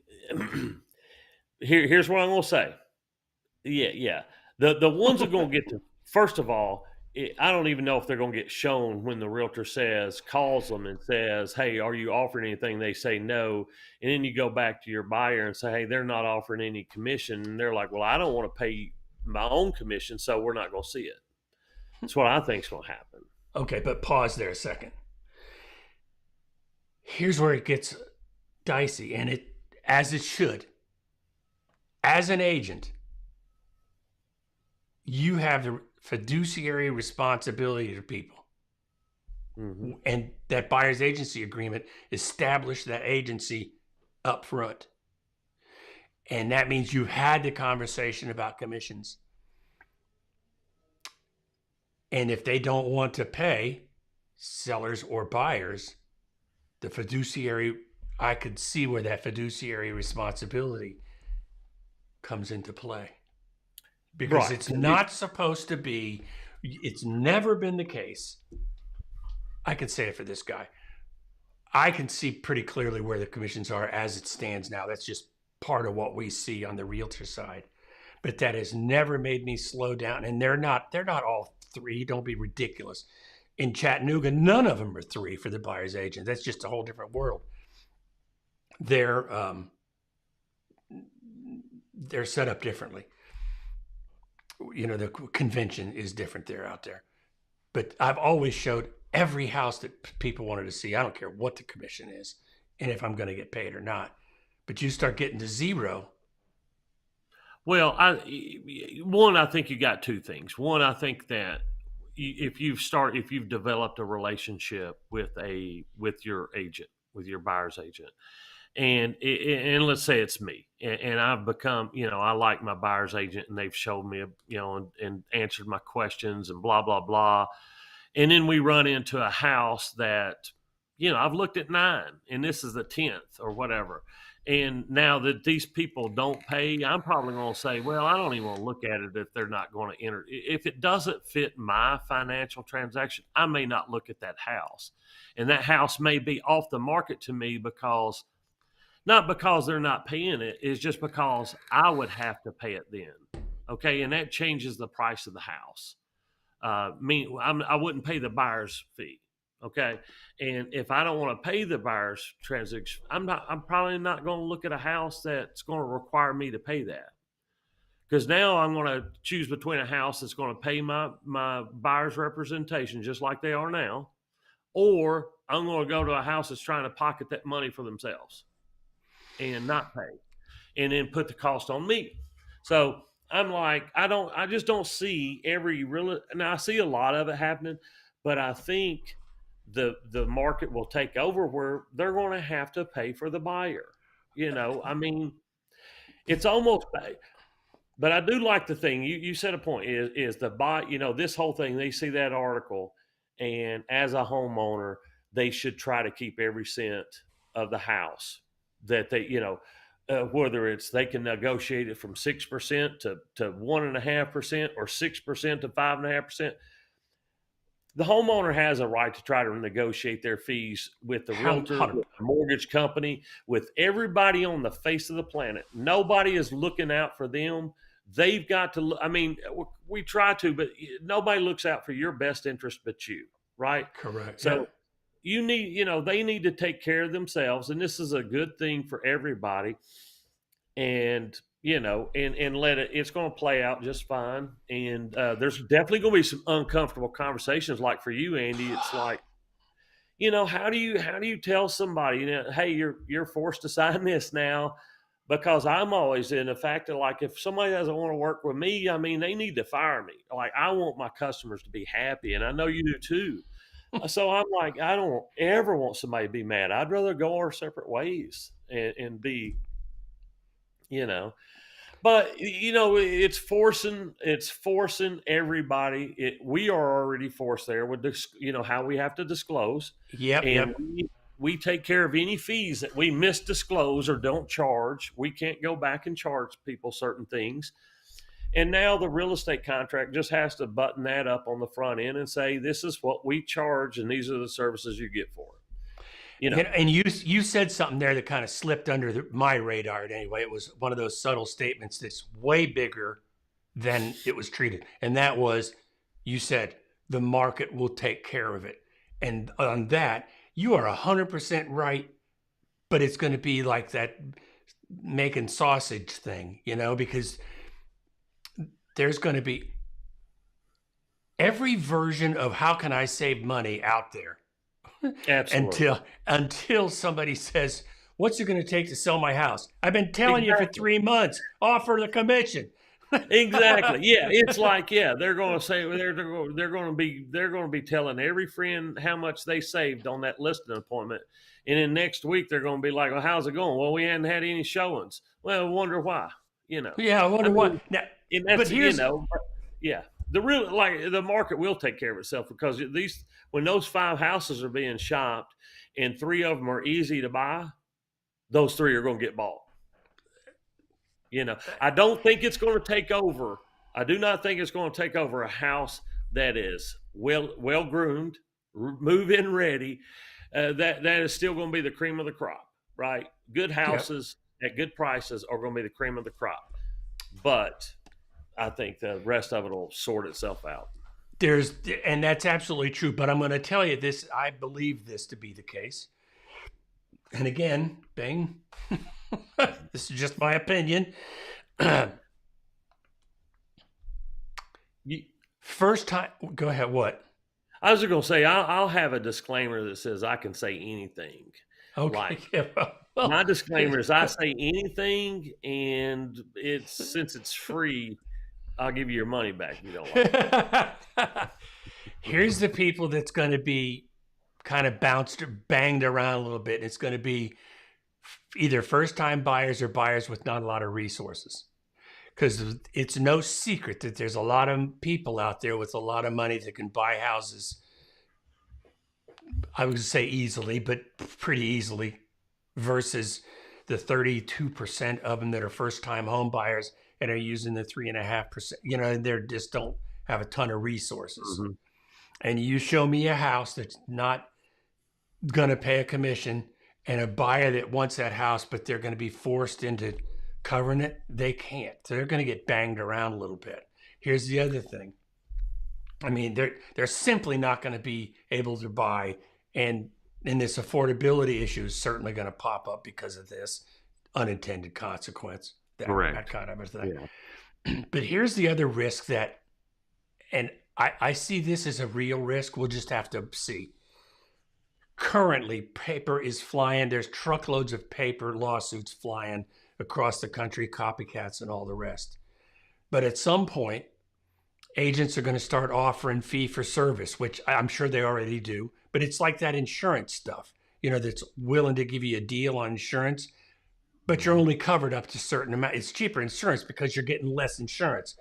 here's what I'm going to say. Yeah. The ones are going to get to, first of all, I don't even know if they're going to get shown when the realtor calls them and says, "Hey, are you offering anything?" They say no. And then you go back to your buyer and say, "Hey, they're not offering any commission." And they're like, "Well, I don't want to pay my own commission, so we're not going to see it." That's what I think is going to happen. Okay, but pause there a second. Here's where it gets dicey, and as it should. As an agent, you have the fiduciary responsibility to people. Mm-hmm. And that buyer's agency agreement established that agency up front. And that means you've had the conversation about commissions. And if they don't want to pay, sellers or buyers, the fiduciary, I could see where that fiduciary responsibility comes into play. Because it's not supposed to be, it's never been the case. I can say it for this guy. I can see pretty clearly where the commissions are as it stands now. That's just part of what we see on the realtor side. But that has never made me slow down. And they're not all 3. Don't be ridiculous. In Chattanooga, none of them are 3 for the buyer's agent. That's just a whole different world. They're set up differently. The convention is different there out there. But I've always showed every house that people wanted to see. I don't care what the commission is and if I'm going to get paid or not. But you start getting to 0. Well, I think you got 2 things. One, I think that if you've developed a relationship with your agent, with your buyer's agent, and let's say it's me, and I've become, I like my buyer's agent, and they've showed me, and answered my questions and blah, blah, blah. And then we run into a house that, I've looked at 9 and this is the 10th or whatever. And now that these people don't pay, I'm probably going to say, well, I don't even want to look at it if they're not going to enter. If it doesn't fit my financial transaction, I may not look at that house. And that house may be off the market to me not because they're not paying it, it's just because I would have to pay it then. Okay. And that changes the price of the house. I wouldn't pay the buyer's fee. Okay. And if I don't want to pay the buyer's transaction, I'm probably not going to look at a house that's going to require me to pay that. Because now I'm going to choose between a house that's going to pay my buyer's representation just like they are now, or I'm going to go to a house that's trying to pocket that money for themselves and not pay, and then put the cost on me. So I'm like, I just don't see now I see a lot of it happening, but I think the market will take over where they're going to have to pay for the buyer. I mean, it's almost, but I do like the thing you said a point is the buy, this whole thing, they see that article, and as a homeowner, they should try to keep every cent of the house that they, whether it's they can negotiate it from 6% to 1.5% or 6% to 5.5%. The homeowner has a right to try to negotiate their fees with the realtor, with the mortgage company, with everybody on the face of the planet. Nobody is looking out for them. They've got to, I mean, we try to, but nobody looks out for your best interest but you, right? Correct. So you need, they need to take care of themselves. And this is a good thing for everybody. And and let it's going to play out just fine. And there's definitely going to be some uncomfortable conversations. Like for you, Andy, it's like, how do you tell somebody, hey, you're forced to sign this now? Because I'm always in the fact that, like, if somebody doesn't want to work with me, I mean, they need to fire me. Like, I want my customers to be happy, and I know you do too. So I'm like, I don't ever want somebody to be mad. I'd rather go our separate ways and be, but it's forcing everybody. We are already forced there with this, how we have to disclose. Yep. We take care of any fees that we misdisclose or don't charge. We can't go back and charge people certain things. And now the real estate contract just has to button that up on the front end and say, this is what we charge and these are the services you get for it. And you said something there that kind of slipped under my radar anyway. It was one of those subtle statements that's way bigger than it was treated. And that was, you said, the market will take care of it. And on that, you are 100% right, but it's going to be like that making sausage thing, because there's going to be every version of how can I save money out there. Absolutely. Until somebody says, what's it going to take to sell my house? I've been telling you for 3 months, offer the commission. Exactly. Yeah. It's like, they're going to say, they're going to be telling every friend how much they saved on that listing appointment. And then next week they're going to be like, well, how's it going? Well, we hadn't had any showings. Well, I wonder why, Yeah. I wonder why. Now, but here's, the real, like, the market will take care of itself, because when those 5 houses are being shopped and 3 of them are easy to buy, those 3 are going to get bought. I don't think it's going to take over. I do not think it's going to take over a house that is well groomed, move-in ready. That is still going to be the cream of the crop, right? Good houses at good prices are going to be the cream of the crop. But I think the rest of it will sort itself out. And that's absolutely true. But I'm going to tell you this, I believe this to be the case. And again, Bing, this is just my opinion. First time, go ahead, what? I was just going to say, I'll have a disclaimer that says I can say anything. Okay. My disclaimer is I say anything, and since it's free, I'll give you your money back if you don't like it. Here's the people that's going to be kind of banged around a little bit. It's going to be either first-time buyers or buyers with not a lot of resources. Because it's no secret that there's a lot of people out there with a lot of money that can buy houses, I would say easily, but pretty easily, versus the 32% of them that are first-time home buyers and are using the 3.5%. They just don't have a ton of resources. Mm-hmm. And you show me a house that's not going to pay a commission and a buyer that wants that house, but they're going to be forced into covering it, they can't. So they're going to get banged around a little bit. Here's the other thing. I mean, they're simply not going to be able to buy, and this affordability issue is certainly going to pop up because of this unintended consequence. That kind of a thing. Yeah. But here's the other risk and I see this as a real risk. We'll just have to see. Currently, paper is flying. There's truckloads of paper lawsuits flying across the country, copycats and all the rest. But at some point, agents are going to start offering fee for service, which I'm sure they already do. But it's like that insurance stuff, that's willing to give you a deal on insurance, but you're only covered up to a certain amount. It's cheaper insurance because you're getting less insurance.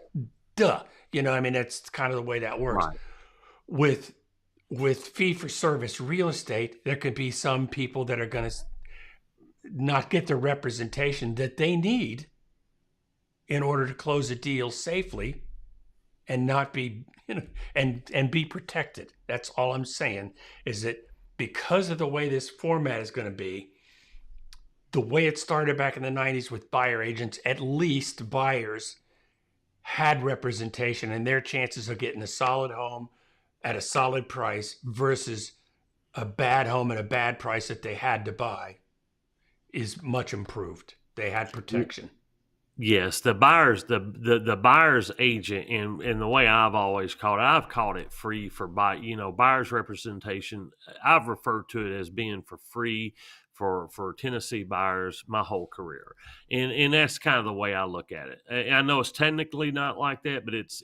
Duh. I mean, that's kind of the way that works. Right. With fee for service real estate, there could be some people that are going to not get the representation that they need in order to close a deal safely and not be, and be protected. That's all I'm saying, is that because of the way this format is going to be, the way it started back in the 90s with buyer agents, at least buyers had representation, and their chances of getting a solid home at a solid price versus a bad home at a bad price that they had to buy is much improved. They had protection. Yes, the buyer's agent, and the way I've always I've called it free for buyer's representation. I've referred to it as being for free for Tennessee buyers my whole career, and that's kind of the way I look at it. I know it's technically not like that, but it's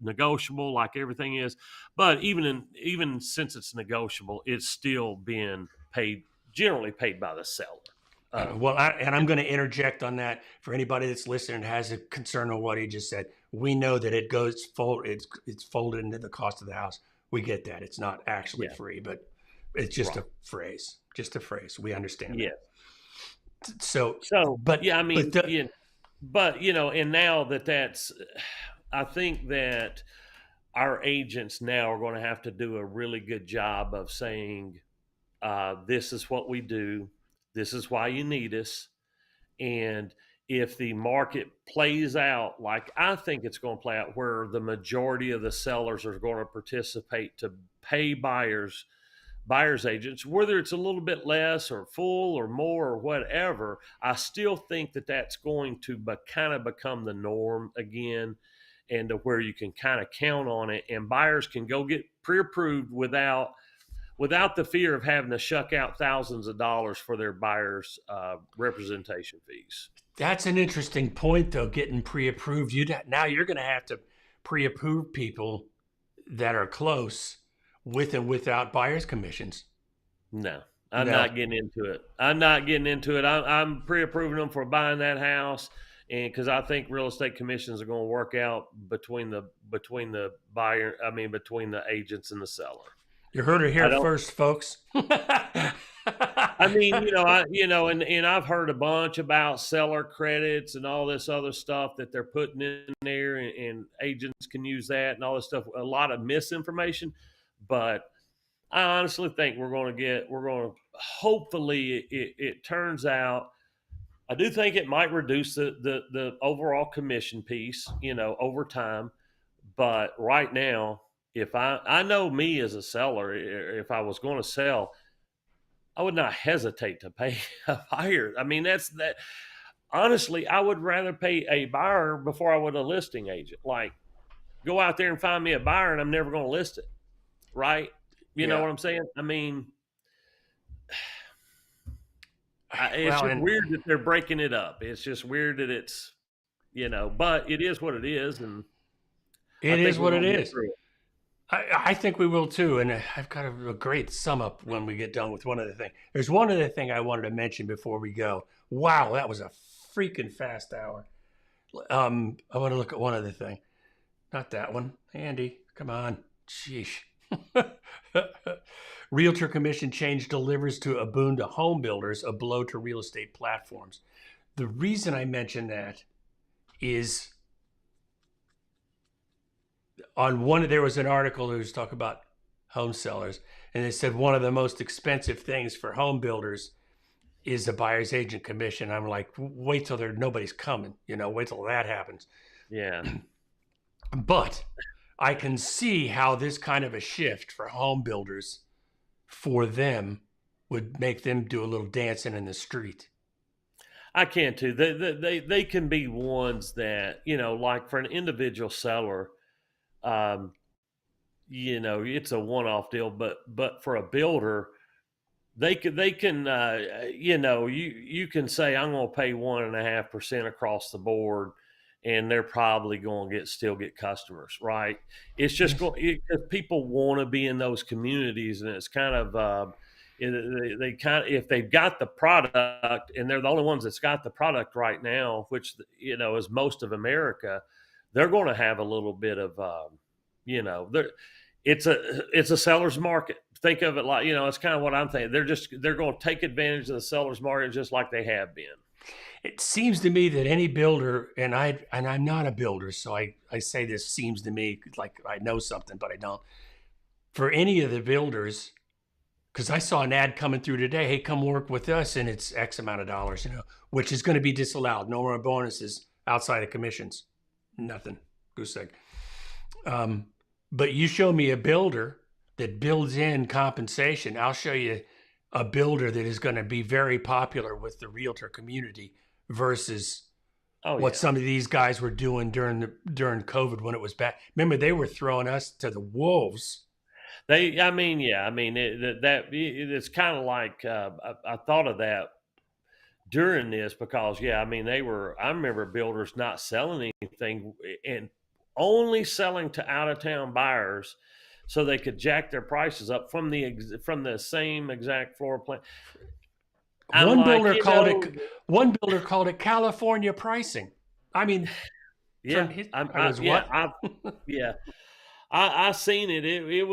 negotiable like everything is. But even since it's negotiable, it's still being generally paid by the seller. I'm going to interject on that for anybody that's listening and has a concern on what he just said. We know that it's folded into the cost of the house. We get that. It's not actually free, but it's just a phrase. Just a phrase. We understand that. So, but yeah, I mean, and now that's, I think that our agents now are going to have to do a really good job of saying, this is what we do. This is why you need us. And if the market plays out like I think it's going to play out, where the majority of the sellers are going to participate to pay buyers agents, whether it's a little bit less or full or more or whatever, I still think that that's going to kind of become the norm again, and to where you can kind of count on it, and buyers can go get pre-approved without the fear of having to shuck out thousands of dollars for their buyers' representation fees. That's an interesting point, though, getting pre-approved. Now you're going to have to pre-approve people that are close with and without buyer's commissions. No, I'm not getting into it. I'm pre-approving them for buying that house, and because I think real estate commissions are going to work out between the agents and the seller. You heard it here first, folks. I mean, and I've heard a bunch about seller credits and all this other stuff that they're putting in there, and agents can use that and all this stuff. A lot of misinformation, but I honestly think hopefully it turns out. I do think it might reduce the overall commission piece, over time. But right now, if I know me as a seller, if I was going to sell, I would not hesitate to pay a buyer. I mean, honestly, I would rather pay a buyer before I would a listing agent. Like, go out there and find me a buyer, and I'm never going to list it. Right? You know what I'm saying? I mean, it's just weird that they're breaking it up. It's just weird that it's, but it is what it is. And it is what it is. I think we will too. And I've got a great sum up when we get done with one other thing. There's one other thing I wanted to mention before we go. Wow, that was a freaking fast hour. I want to look at one other thing. Not that one. Andy, come on. Sheesh. Realtor commission change delivers to a boon to home builders, a blow to real estate platforms. The reason I mention that is there was an article that was talking about home sellers, and they said one of the most expensive things for home builders is the buyer's agent commission. I'm like, wait till nobody's coming, wait till that happens. Yeah. But I can see how this kind of a shift for home builders, for them, would make them do a little dancing in the street. I can too. They can be ones that, like for an individual seller, it's a one-off deal, but for a builder, they can, you can say, I'm going to pay 1.5% across the board, and they're probably going to still get customers, right? It's just because people want to be in those communities, and it's kind of, they kind of, if they've got the product and they're the only ones that's got the product right now, which is most of America, they're going to have a little bit of it's a seller's market. Think of it like, it's kind of what I'm thinking. They're going to take advantage of the seller's market just like they have been. It seems to me that any builder, and I'm not a builder, so I say this seems to me like I know something, but I don't. For any of the builders, because I saw an ad coming through today, hey, come work with us, and it's X amount of dollars, which is going to be disallowed. No more bonuses outside of commissions. Nothing. Goose egg. But you show me a builder that builds in compensation. I'll show you a builder that is going to be very popular with the realtor community versus what some of these guys were doing during COVID when it was bad. Remember, they were throwing us to the wolves. It's kind of like I thought of that during this because I remember builders not selling anything and only selling to out of town buyers so they could jack their prices up from the same exact floor plan. One builder called it California pricing. I mean, I seen it. It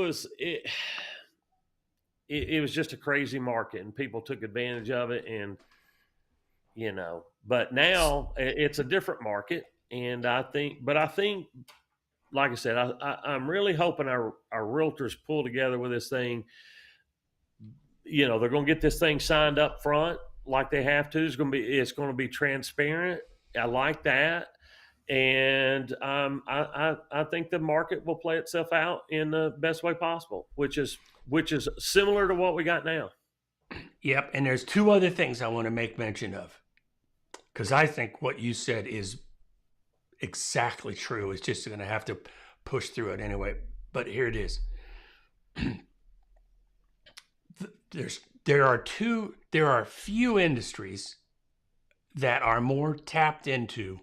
was just a crazy market, and people took advantage of it. And but now it's a different market, and I think, like I said, I'm really hoping our realtors pull together with this thing. They're going to get this thing signed up front like they have to. It's going to be transparent. I like that. And I think the market will play itself out in the best way possible, which is similar to what we got now. Yep. And there's two other things I want to make mention of, because I think what you said is exactly true. It's just going to have to push through it anyway. But here it is. There are few industries that are more tapped into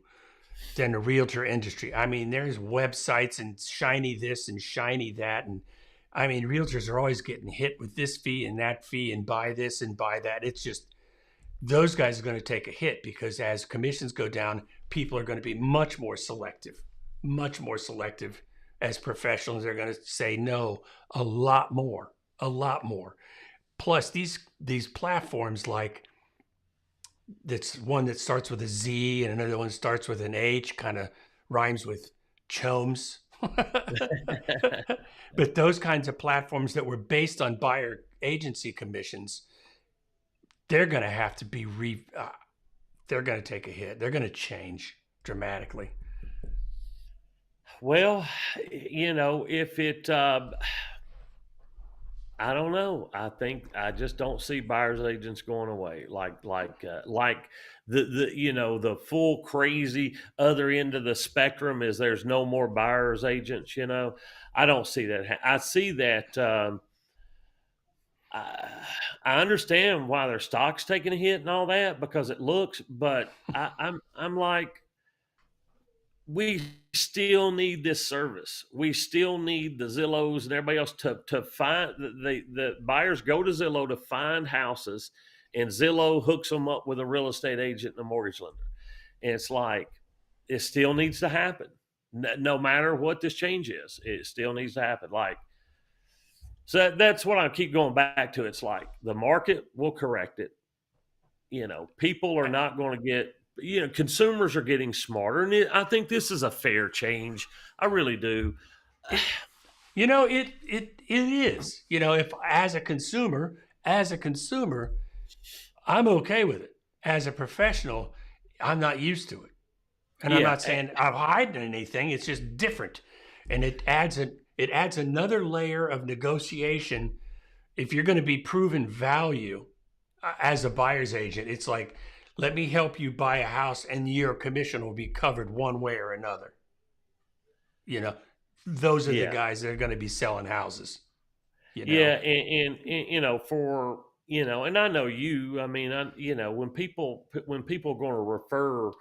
than the realtor industry. I mean, there's websites and shiny this and shiny that. And I mean, realtors are always getting hit with this fee and that fee and buy this and buy that. It's just, those guys are going to take a hit because as commissions go down, people are going to be much more selective as professionals. They're going to say no a lot more. Plus these platforms, like that's one that starts with a Z and another one starts with an H, kind of rhymes with chomes. But those kinds of platforms that were based on buyer agency commissions, they're going to have to be they're going to take a hit. They're going to change dramatically. Well, if it, I don't know. I just don't see buyers agents going away. Like the full crazy other end of the spectrum is there's no more buyers agents. I don't see that. I see that. I understand why their stock's taking a hit and all that because it looks, but I'm like, we still need this service. We still need the Zillows and everybody else to find the buyers go to Zillow to find houses, and Zillow hooks them up with a real estate agent and a mortgage lender. And it's like, it still needs to happen. No matter what this change is, it still needs to happen. So that's what I keep going back to. It's like the market will correct it. People are not going to get, consumers are getting smarter. And I think this is a fair change. I really do. It is, if as a consumer, I'm okay with it. As a professional, I'm not used to it. And I'm not saying I'm hiding anything. It's just different. And it adds another layer of negotiation. If you're going to be proven value as a buyer's agent, it's like, let me help you buy a house and your commission will be covered one way or another. Those are the guys that are going to be selling houses. Yeah. And and I know you, I mean, when people are going to refer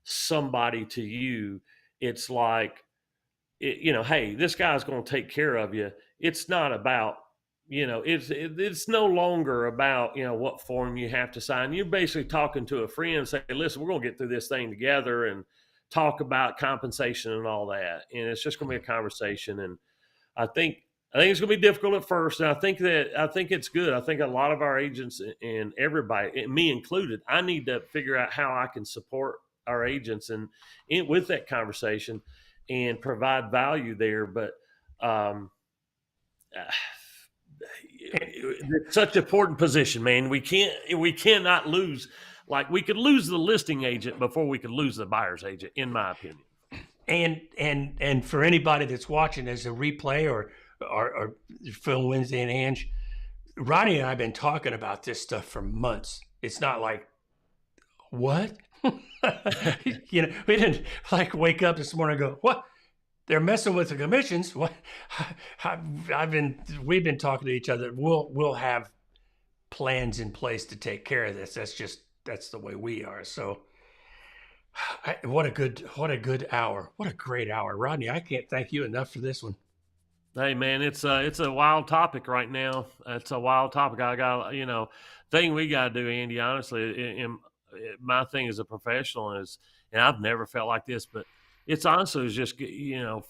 somebody to you, it's like, hey, this guy's going to take care of you. It's not about it's no longer about, what form you have to sign. You're basically talking to a friend and say, listen, we're going to get through this thing together and talk about compensation and all that. And it's just going to be a conversation. And I think it's going to be difficult at first, and I think it's good. I think a lot of our agents and everybody, me included, I need to figure out how I can support our agents and with that conversation and provide value there. But it's such an important position, man. We cannot lose. Like, we could lose the listing agent before we could lose the buyer's agent, in my opinion. And for anybody that's watching as a replay or Phil, Wednesday, and Ange, Rodney and I have been talking about this stuff for months. It's not like, what? We didn't like wake up this morning and go, what? They're messing with the commissions. What? We've been talking to each other. We'll have plans in place to take care of this. That's the way we are. So what a good hour. What a great hour. Rodney, I can't thank you enough for this one. Hey, man, it's a wild topic right now. It's a wild topic. I got, thing we got to do, Andy, honestly, my thing as a professional is, and I've never felt like this, but it's honestly just,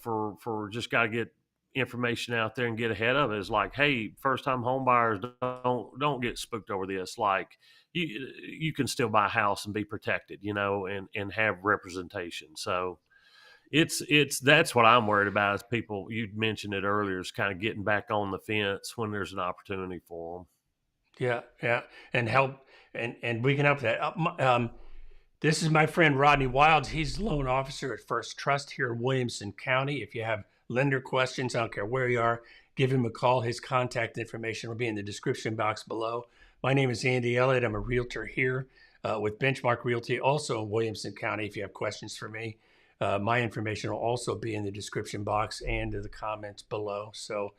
for just got to get information out there and get ahead of it. It's like, hey, first time home buyers, don't get spooked over this. Like, you can still buy a house and be protected, and have representation. So that's what I'm worried about is people, you mentioned it earlier, is kind of getting back on the fence when there's an opportunity for them. Yeah. And help. And we can help that. This is my friend, Rodney Wilds. He's the loan officer at First Trust here in Williamson County. If you have lender questions, I don't care where you are, give him a call. His contact information will be in the description box below. My name is Andy Elliott. I'm a realtor here with Benchmark Realty, also in Williamson County. If you have questions for me, my information will also be in the description box and the comments below. So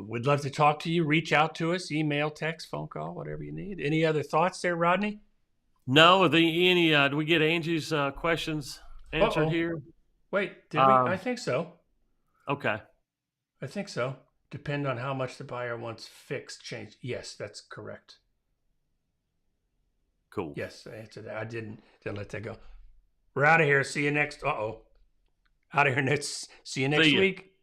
we'd love to talk to you. Reach out to us, email, text, phone call, whatever you need. Any other thoughts there, Rodney? No, do we get Angie's questions answered here? Wait, did we? I think so. Okay. I think so. Depend on how much the buyer wants fixed change. Yes, that's correct. Cool. Yes, I answered that. I didn't let that go. We're out of here. See you next. Out of here next. See you next week.